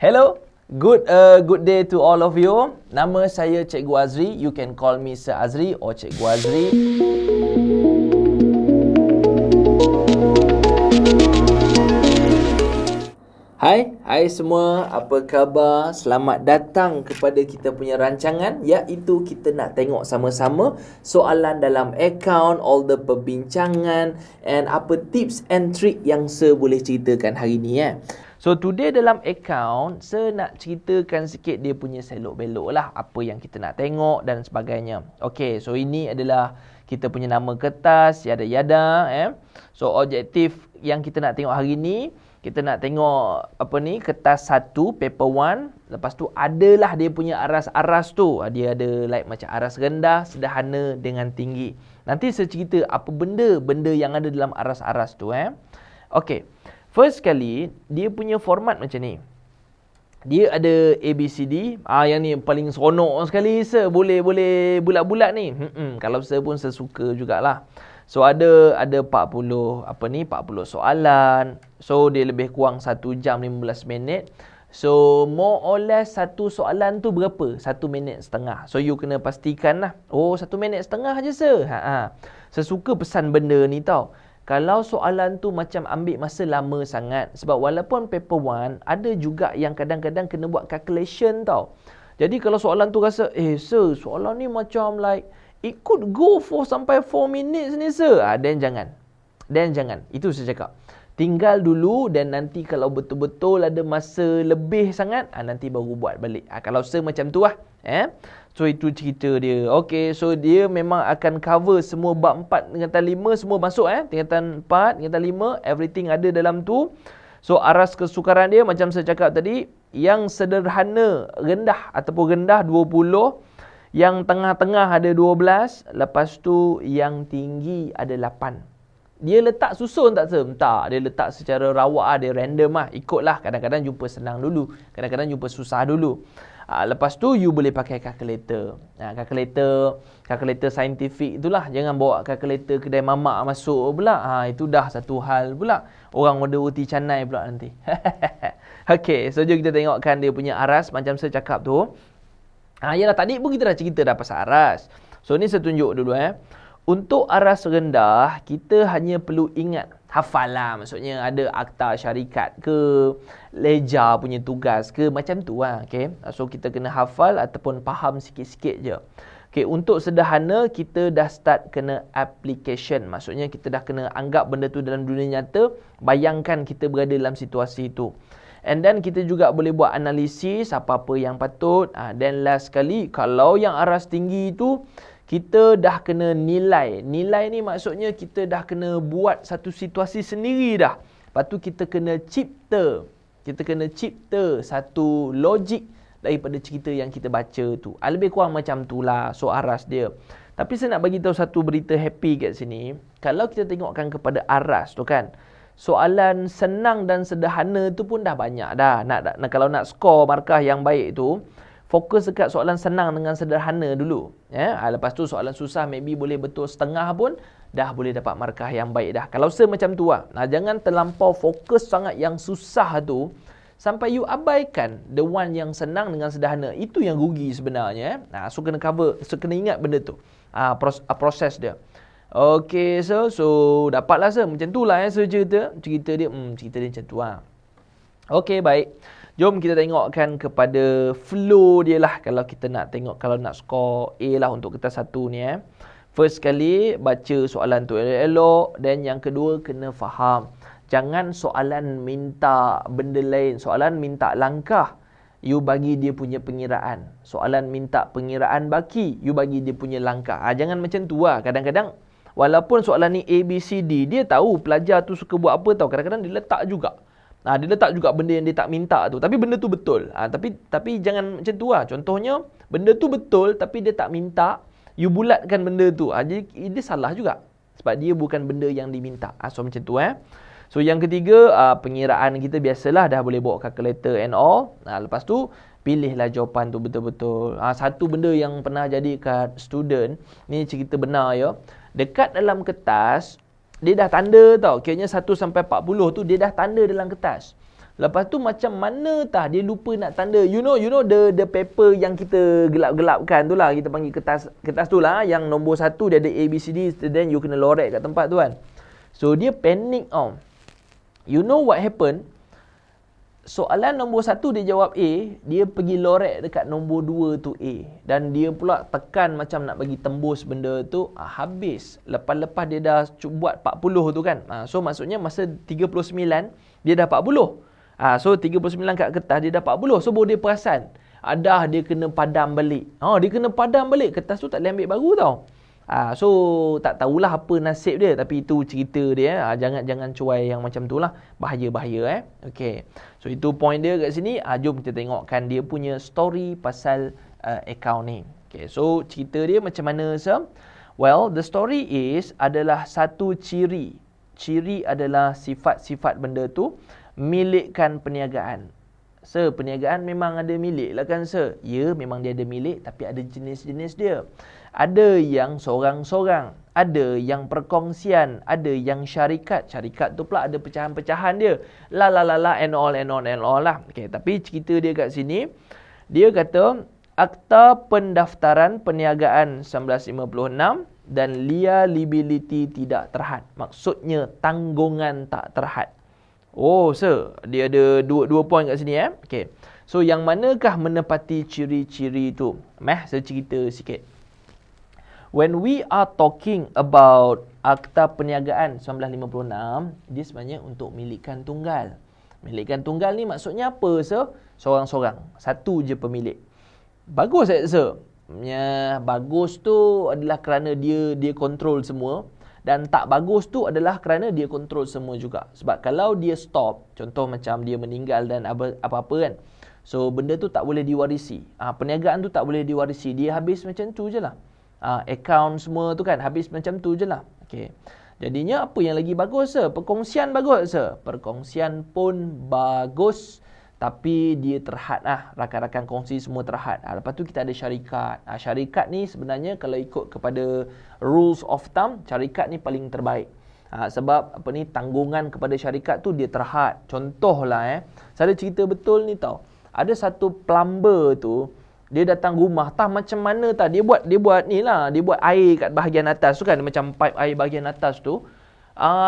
Hello, good day to all of you. Nama saya Cikgu Azri. You can call me Sir Azri or Cikgu Azri. Hai semua, apa khabar? Selamat datang kepada kita punya rancangan, iaitu kita nak tengok sama-sama soalan dalam akaun, all the perbincangan and apa tips and trick yang Sir boleh ceritakan hari ni. So today dalam akaun, Sir nak ceritakan sikit dia punya selok-belok lah, apa yang kita nak tengok dan sebagainya. Okay, so ini adalah kita punya nama kertas, yada-yada. So objektif yang kita nak tengok hari ni, kita nak tengok kertas 1, paper 1. Lepas tu adalah dia punya aras-aras tu. Dia ada like macam aras rendah, sederhana dengan tinggi. Nanti saya cerita apa benda yang ada dalam aras-aras tu. Okay. First kali, dia punya format macam ni. Dia ada ABCD. Yang ni paling seronok sekali, Sir. Boleh bulat-bulat ni. Kalau Sir pun Sir suka jugalah. So ada 40 soalan. So dia lebih kurang 1 jam 15 minit. So more or less satu soalan tu berapa? 1 minit setengah. So you kena pastikan lah. 1 minit setengah je, Sir. Saya suka pesan benda ni tau. Kalau soalan tu macam ambil masa lama sangat. Sebab walaupun paper 1, ada juga yang kadang-kadang kena buat calculation tau. Jadi kalau soalan tu rasa, Sir, soalan ni macam like it could go for sampai 4 minutes ni, Sir. Then jangan. Itu saya cakap. Tinggal dulu dan nanti kalau betul-betul ada masa lebih sangat, nanti baru buat balik. Kalau Sir macam tu lah. So itu cerita dia. Okay, so dia memang akan cover semua bab 4 tingkatan 5 semua masuk. Tingkatan 4, tingkatan 5, everything ada dalam tu. So aras kesukaran dia macam saya cakap tadi, yang sederhana rendah ataupun rendah 20, yang tengah-tengah ada 12, lepas tu yang tinggi ada 8. Dia letak susun tak, Sir? Tak, dia letak secara rawak dia random lah. Ikutlah, kadang-kadang jumpa senang dulu, kadang-kadang jumpa susah dulu. Lepas tu you boleh pakai kalkulator. Kalkulator saintifik itulah. Jangan bawa kalkulator kedai mamak masuk pula. Itu dah satu hal pula. Orang order roti canai pula nanti. Okay, so jom kita tengokkan dia punya aras macam saya cakap tu. Yalah, tadi pun kita dah cerita dah pasal aras. So ni saya tunjuk dulu. Untuk aras rendah, kita hanya perlu ingat, hafal lah. Maksudnya ada akta syarikat ke, leja punya tugas ke, macam tu lah. Okay? So kita kena hafal ataupun faham sikit-sikit je. Okay, untuk sederhana, kita dah start kena application. Maksudnya kita dah kena anggap benda tu dalam dunia nyata. Bayangkan kita berada dalam situasi itu. And then kita juga boleh buat analisis apa-apa yang patut. Then last sekali, kalau yang aras tinggi tu, kita dah kena nilai. Nilai ni maksudnya kita dah kena buat satu situasi sendiri dah. Lepas tu kita kena cipta. Satu logik daripada cerita yang kita baca tu. Lebih kurang macam tu lah so aras dia. Tapi saya nak bagi tahu satu berita happy kat sini. Kalau kita tengokkan kepada aras tu kan, soalan senang dan sederhana tu pun dah banyak dah. Kalau nak skor markah yang baik tu, fokus dekat soalan senang dengan sederhana dulu. Lepas tu soalan susah maybe boleh betul setengah pun dah boleh dapat markah yang baik dah. Kalau Sir macam tu lah. Jangan terlampau fokus sangat yang susah tu sampai you abaikan the one yang senang dengan sederhana. Itu yang rugi sebenarnya. So kena cover, so kena ingat benda tu. Proses dia. Okay, so dapatlah Sir. Macam tu lah Sir cerita dia macam tu lah. Okay, baik. Jom kita tengokkan kepada flow dia lah. Kalau kita nak tengok, kalau nak skor A lah untuk kertas 1 ni. First kali, baca soalan tu elok-elok. Dan yang kedua, kena faham. Jangan soalan minta benda lain. Soalan minta langkah, you bagi dia punya pengiraan. Soalan minta pengiraan baki, you bagi dia punya langkah. Jangan macam tu lah. Kadang-kadang, walaupun soalan ni A, B, C, D, dia tahu pelajar tu suka buat apa tau. Kadang-kadang dia letak juga. Dia letak juga benda yang dia tak minta tu. Tapi benda tu betul. Tapi jangan macam tu lah. Contohnya, benda tu betul tapi dia tak minta. You bulatkan benda tu. Jadi dia salah juga. Sebab dia bukan benda yang diminta. So macam tu. So yang ketiga, pengiraan kita biasalah dah boleh bawa calculator and all. Lepas tu, pilihlah jawapan tu betul-betul. Satu benda yang pernah jadi kat student. Ni cerita benar ya. Dekat dalam kertas, dia dah tanda tau. Kiranya 1 sampai 40 tu dia dah tanda dalam kertas. Lepas tu macam mana tah dia lupa nak tanda. You know the paper yang kita gelap-gelapkan tu lah. Kita panggil kertas tu lah. Yang nombor 1 dia ada A, B, C, D. Then you kena lorek kat tempat tu kan. So dia panik tau. You know what happened? Soalan nombor 1 dia jawab A, dia pergi lorek dekat nombor 2 tu A. Dan dia pula tekan macam nak bagi tembus benda tu, habis. Lepas-lepas dia dah buat 40 tu kan. So maksudnya masa 39, dia dah 40. So 39 kat kertas, dia dah 40. So baru dia perasan. Dah dia kena padam balik. Dia kena padam balik. Kertas tu tak boleh ambil baru tau. So tak tahulah apa nasib dia, tapi itu cerita dia. Jangan cuai yang macam tu lah. Bahaya. Okay. So itu point dia kat sini. Jom kita tengokkan dia punya story pasal account ni. Okay. So cerita dia macam mana sir? Well, the story is adalah satu ciri. Ciri adalah sifat-sifat benda tu milikkan perniagaan. Sir, perniagaan memang ada milik lah kan sir? Ya, memang dia ada milik, tapi ada jenis-jenis dia. Ada yang sorang-sorang, ada yang perkongsian, ada yang syarikat. Syarikat tu pula ada pecahan-pecahan dia. And all lah. Okay, tapi cerita dia kat sini, dia kata Akta Pendaftaran Perniagaan 1956 dan liability tidak terhad. Maksudnya tanggungan tak terhad. Oh sir, dia ada dua poin kat sini Okay. So yang manakah menepati ciri-ciri tu? Saya cerita sikit. When we are talking about Akta Perniagaan 1956, dia sebenarnya untuk milikan tunggal. Milikan tunggal ni maksudnya apa sir? Seorang-seorang, satu je pemilik. Bagus tak sir? Bagus tu adalah kerana dia kontrol semua. Dan tak bagus tu adalah kerana dia kontrol semua juga. Sebab kalau dia stop, contoh macam dia meninggal dan apa-apa kan, so benda tu tak boleh diwarisi. Perniagaan tu tak boleh diwarisi. Dia habis macam tu je lah. Account semua tu kan habis macam tu je lah. Okay. Jadinya apa yang lagi bagus sir? Perkongsian bagus sir? Perkongsian pun bagus, tapi dia terhad lah. Rakan-rakan kongsi semua terhad. Lepas tu kita ada syarikat. Syarikat ni sebenarnya kalau ikut kepada rules of thumb, syarikat ni paling terbaik. Sebab tanggungan kepada syarikat tu dia terhad. Contohlah saya ada cerita betul ni tau. Ada satu plumber tu, dia datang rumah, macam mana dia buat ni lah, dia buat air kat bahagian atas tu kan, macam pipe air bahagian atas tu.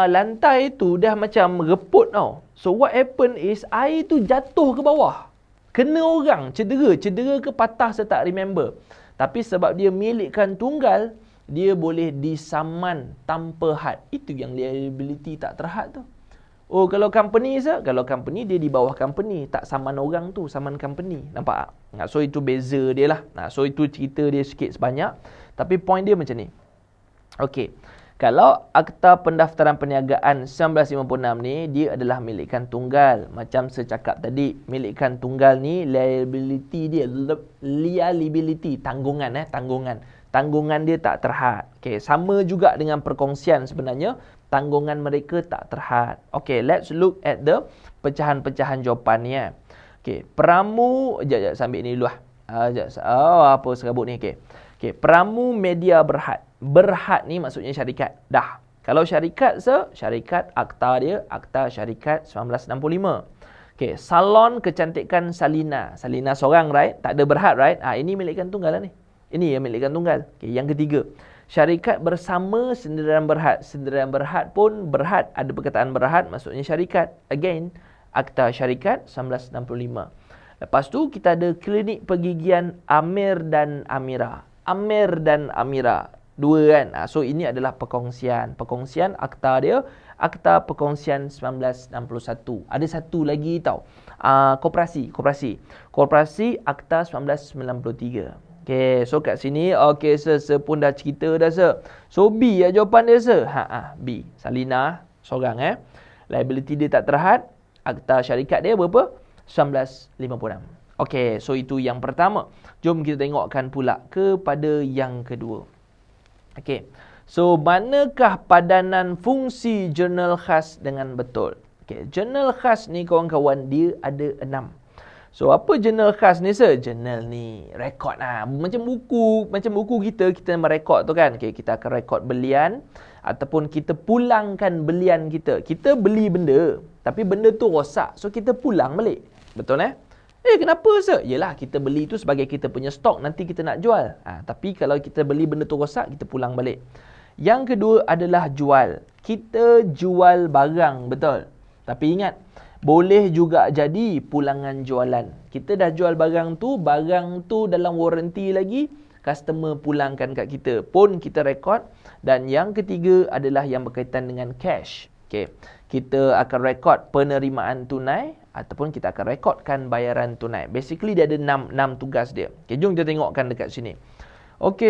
Lantai tu dah macam reput tau. So what happen is air tu jatuh ke bawah. Kena orang, cedera ke patah saya tak remember. Tapi sebab dia milikkan tunggal, dia boleh disaman tanpa had. Itu yang liability tak terhad tu. Oh, kalau company dia di bawah company, tak saman orang tu, saman company. Nampak tak? So itu beza dia lah. So itu cerita dia sikit sebanyak. Tapi point dia macam ni. Okay. Kalau Akta Pendaftaran Perniagaan 1956 ni, dia adalah milikkan tunggal. Macam saya cakap tadi, milikkan tunggal ni, liability dia, liability, tanggungan. Tanggungan dia tak terhad. Okay, sama juga dengan perkongsian sebenarnya, tanggungan mereka tak terhad. Okay, let's look at the pecahan-pecahan jawapan ni. Okay, peramu, sekejap sambil ni dulu lah. Apa serabut ni, okay. Peramu media berhad. Berhad ni maksudnya syarikat. Dah. Kalau syarikat syarikat akta dia, Akta Syarikat 1965. Okay, salon kecantikan Salina. Salina seorang, right? Tak ada berhad, right? Ini milikkan tunggal lah ni. Ini yang milikkan tunggal. Okay, yang ketiga. Syarikat bersama Sendirian Berhad. Sendirian Berhad pun berhad. Ada perkataan berhad maksudnya syarikat. Again, Akta Syarikat 1965. Lepas tu kita ada klinik pergigian Amir dan Amira. Amir dan Amira. Dua kan. So ini adalah perkongsian. Perkongsian akta dia, Akta Perkongsian 1961. Ada satu lagi tau. Koperasi Akta 1993. Okay, so kat sini, okay sir pun dah cerita dah sir. So B lah jawapan dia sir. B. Salina seorang liability dia tak terhad. Akta syarikat dia berapa? 1956. Okay, so itu yang pertama. Jom kita tengokkan pula kepada yang kedua. Okay, so manakah padanan fungsi jurnal khas dengan betul? Okay, jurnal khas ni kawan-kawan dia ada 6. So apa jurnal khas ni sir? Jurnal ni rekod macam buku kita merekod tu kan. Okay, kita akan rekod belian, ataupun kita pulangkan belian kita. Kita beli benda, tapi benda tu rosak, so kita pulang balik. Betul kenapa sir? Yelah, kita beli tu sebagai kita punya stok, nanti kita nak jual. Tapi kalau kita beli benda tu rosak, kita pulang balik. Yang kedua adalah jual. Kita jual barang, betul. Tapi ingat, boleh juga jadi pulangan jualan. Kita dah jual barang tu dalam warranty lagi, customer pulangkan kat kita pun kita rekod. Dan yang ketiga adalah yang berkaitan dengan cash. Kita akan rekod penerimaan tunai ataupun kita akan rekodkan bayaran tunai. Basically dia ada 6 tugas dia. Jom kita tengokkan dekat sini.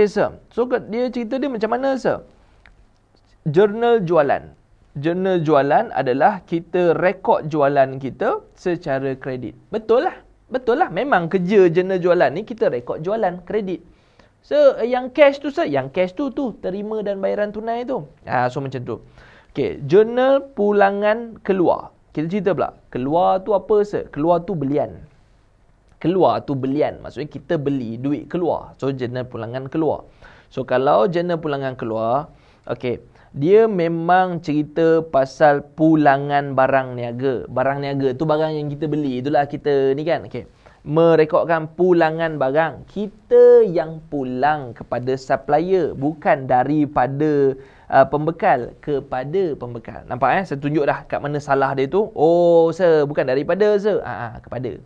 Sir. So dia cerita dia macam mana sir? Jurnal jualan. Jurnal jualan adalah kita rekod jualan kita secara kredit. Betul lah. Memang kerja jurnal jualan ni kita rekod jualan kredit. So yang cash tu sir, yang cash tu terima dan bayaran tunai tu. So macam tu. Jurnal pulangan keluar. Kita cerita pula. Keluar tu apa sir? Keluar tu belian. Maksudnya kita beli duit keluar. So jurnal pulangan keluar. So kalau jurnal pulangan keluar, dia memang cerita pasal pulangan barang niaga. Barang niaga tu barang yang kita beli. Itulah kita ni kan. Merekodkan pulangan barang. Kita yang pulang kepada supplier, bukan daripada pembekal kepada pembekal. Nampak saya tunjuk dah kat mana salah dia tu. Sir, bukan daripada sir. Kepada.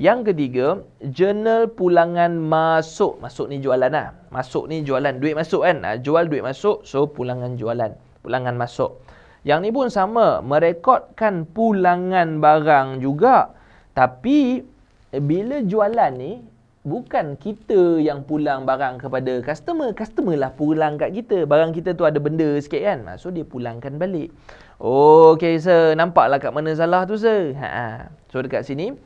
Yang ketiga, jurnal pulangan masuk. Masuk ni jualan lah. Masuk ni jualan. Duit masuk kan. Jual duit masuk. So, pulangan jualan. Pulangan masuk. Yang ni pun sama. Merekodkan pulangan barang juga. Tapi, bila jualan ni, bukan kita yang pulang barang kepada customer. Customer lah pulang kat kita. Barang kita tu ada benda sikit kan. So, dia pulangkan balik. Sir. Nampaklah kat mana salah tu sir. So, dekat sini.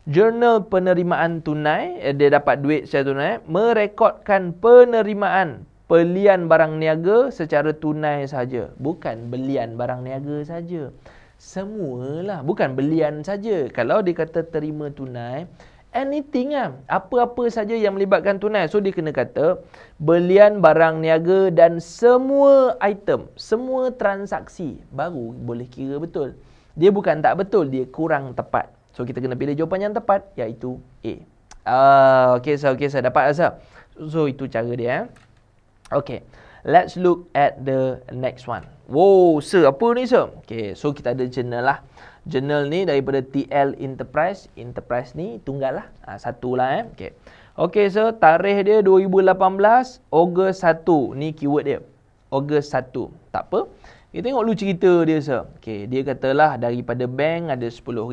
Jurnal penerimaan tunai, dia dapat duit secara tunai, merekodkan penerimaan belian barang niaga secara tunai saja, bukan belian barang niaga saja. Semualah, bukan belian saja. Kalau dia kata terima tunai, anything apa-apa saja yang melibatkan tunai. So dia kena kata belian barang niaga dan semua item, semua transaksi, baru boleh kira betul. Dia bukan tak betul, dia kurang tepat. So, kita kena pilih jawapan yang tepat, iaitu A. Sir. Dapat sir? So, itu cara dia. Let's look at the next one. Sir, apa ni sir? So kita ada journal lah. Journal ni daripada TL Enterprise. Enterprise ni tunggal lah. Satu lah sir, tarikh dia 2018, Ogos 1. Ni keyword dia. Ogos 1. Tak apa. Kita tengok dulu cerita dia sir. Dia katalah daripada bank ada 10,000,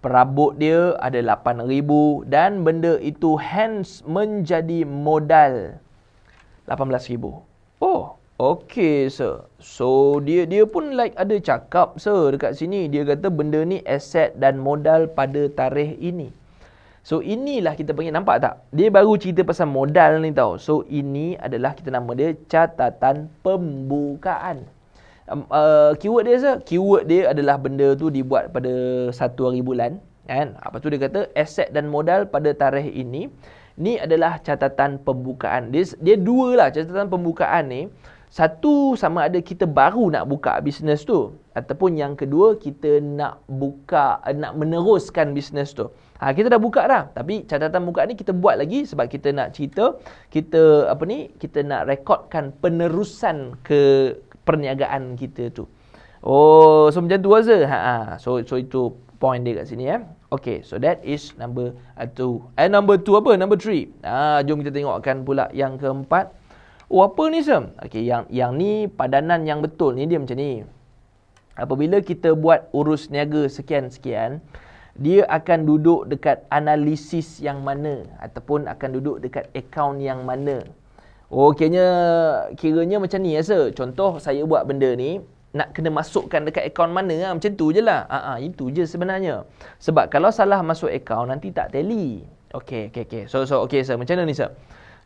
perabot dia ada 8,000 dan benda itu hence menjadi modal 18,000. Sir. So dia pun like ada cakap sir dekat sini. Dia kata benda ni aset dan modal pada tarikh ini. So inilah kita panggil, nampak tak? Dia baru cerita pasal modal ni tau. So ini adalah kita nama dia catatan pembukaan. Keyword dia sir, keyword dia adalah benda tu dibuat pada 1 hari bulan kan. Lepas tu dia kata aset dan modal pada tarikh ini. Ni adalah catatan pembukaan. Dia dua lah catatan pembukaan ni. Satu, sama ada kita baru nak buka bisnes tu, ataupun yang kedua kita nak meneruskan bisnes tu. Kita dah buka dah, tapi catatan pembukaan ni kita buat lagi sebab kita nak cerita, kita nak rekodkan penerusan ke perniagaan kita tu. So macam tu Azhar. So itu point dia kat sini so that is number 2. Number 2 apa? Number 3. Jom kita tengokkan pula yang keempat. Apa ni Sam? Yang ni padanan yang betul ni dia macam ni. Apabila kita buat urus niaga sekian-sekian, dia akan duduk dekat analisis yang mana ataupun akan duduk dekat akaun yang mana. Kiranya macam ni sir. Contoh saya buat benda ni, nak kena masukkan dekat akaun mana macam tu je lah. Itu je sebenarnya. Sebab kalau salah masuk akaun nanti tak tally. So sir, macam mana ni sir?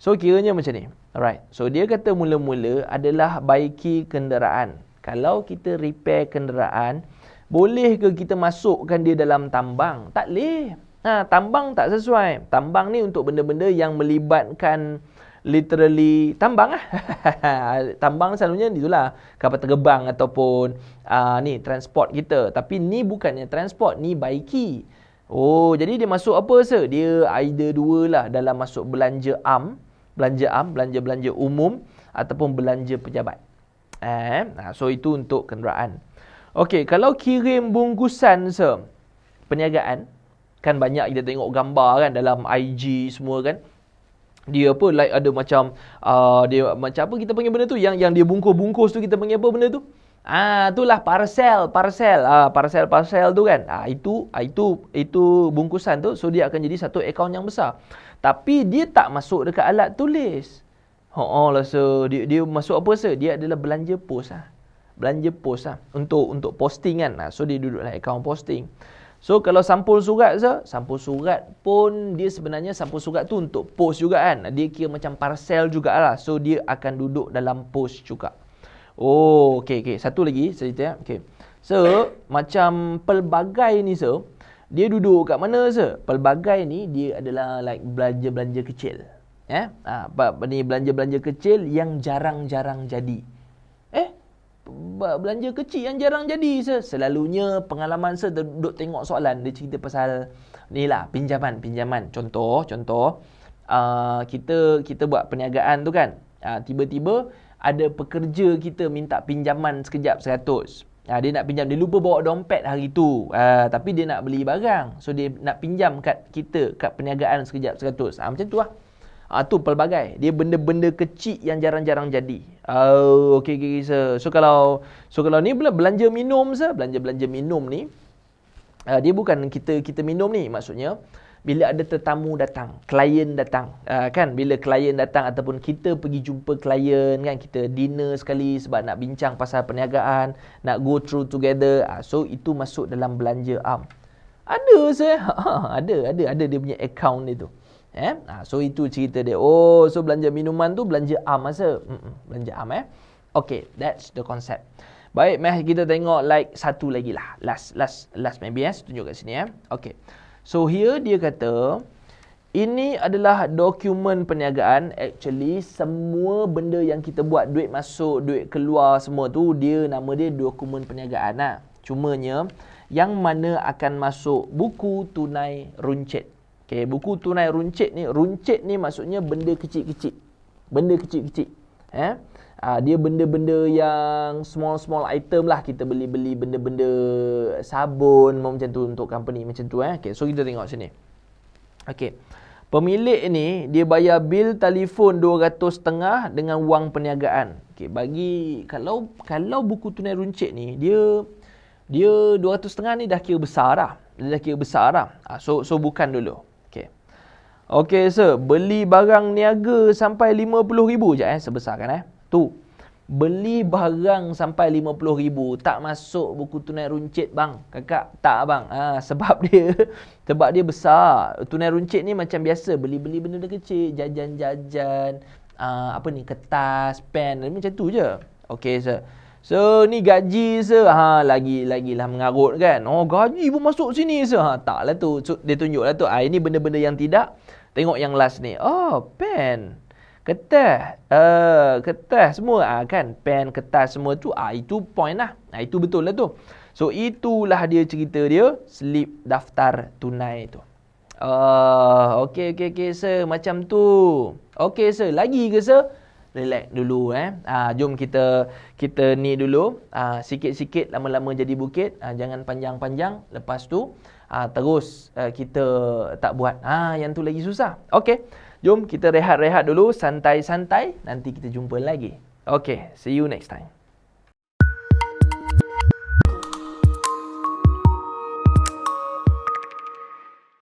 So kiranya macam ni. Alright. So dia kata mula-mula adalah baiki kenderaan. Kalau kita repair kenderaan, boleh ke kita masukkan dia dalam tambang? Tak boleh. Tambang tak sesuai. Tambang ni untuk benda-benda yang melibatkan literally tambang lah. Tambang selalunya itulah kapal terbang ataupun ni transport kita. Tapi ni bukannya transport, ni baiki. Oh, jadi dia masuk apa sah? Dia either dua lah dalam masuk belanja belanja umum ataupun belanja pejabat. So itu untuk kenderaan. Okey, kalau kirim bungkusan sah, perniagaan, kan banyak kita tengok gambar kan dalam IG semua kan. Dia apa like ada macam dia macam apa kita panggil benda tu yang dia bungkus tu kita panggil apa benda tu? Itulah parcel. Parcel tu kan. Itu bungkusan tu, so dia akan jadi satu akaun yang besar. Tapi dia tak masuk dekat alat tulis. Lah so dia masuk apa sah? Dia adalah belanja pos lah. Belanja pos lah untuk posting kan. So dia duduk dalam akaun posting. So kalau sampul surat sah, sampul surat pun dia sebenarnya sampul surat tu untuk post juga kan. Dia kira macam parcel jugalah. So dia akan duduk dalam post juga. Oh, okey. Satu lagi cerita ya. Okey. So macam pelbagai ni sah, dia duduk kat mana sah? Pelbagai ni dia adalah like belanja-belanja kecil. Ni belanja-belanja kecil yang jarang-jarang jadi. Belanja kecil yang jarang jadi sah. Selalunya pengalaman saya duduk tengok soalan dia cerita pasal ni lah pinjaman. Contoh kita buat perniagaan tu kan. Tiba-tiba ada pekerja kita minta pinjaman sekejap 100. Dia nak pinjam, dia lupa bawa dompet hari tu. Tapi dia nak beli barang. So dia nak pinjam kat kita kat perniagaan sekejap 100. Macam tu lah. Tu pelbagai. Dia benda-benda kecil yang jarang-jarang jadi. Okey. So kalau ni pula belanja minum sah, belanja minum ni dia bukan kita minum ni, maksudnya bila ada tetamu datang, klien datang, kan bila klien datang ataupun kita pergi jumpa klien kan, kita dinner sekali sebab nak bincang pasal perniagaan, nak go through together. So itu masuk dalam belanja am. Ada sah. Ada dia punya account dia tu. So itu cerita dia. So belanja minuman tu belanja am masa. Belanja am Okay, that's the concept. Baik, mari kita tengok like satu lagi lah. Last maybe tunjuk kat sini Okay. So here dia kata ini adalah dokumen perniagaan. Actually semua benda yang kita buat, duit masuk, duit keluar, semua tu nama dia dokumen perniagaan lah. Cumanya yang mana akan masuk buku tunai runcit. Okay, buku tunai runcit ni maksudnya benda kecil-kecil. Dia benda-benda yang small item lah. Kita beli benda-benda sabun macam tu untuk company macam tu. Okay, so kita tengok sini. Okay, pemilik ni dia bayar bil telefon 200.5 dengan wang perniagaan. Okay, bagi kalau buku tunai runcit ni dia 200.5 ni dah kira besar dah. So bukan dulu. Okey sir, beli barang niaga sampai 50,000 je sebesar kan tu. Beli barang sampai 50,000 tak masuk buku tunai runcit bang. Kakak tak bang. Sebab dia besar. Tunai runcit ni macam biasa beli benda kecil, jajan, kertas, pen, macam tu je. Okey sir. So ni gaji sir. Lagilah mengarut kan. Gaji pun masuk sini sir. Taklah tu. So, dia tunjuklah tu. Ini benda-benda yang tidak. Tengok yang last ni. Pen, kertas semua kan. Pen, kertas semua tu. Itu point lah. Itu betul lah tu. So itulah dia cerita dia slip daftar tunai tu. Okey sir, macam tu. Okey sir, lagi ke sir? Relax dulu jom kita ni dulu. Sikit-sikit lama-lama jadi bukit. Jangan panjang-panjang. Lepas tu terus kita tak buat. Yang tu lagi susah. Okey, jom kita rehat-rehat dulu, santai-santai. Nanti kita jumpa lagi. Okey, see you next time.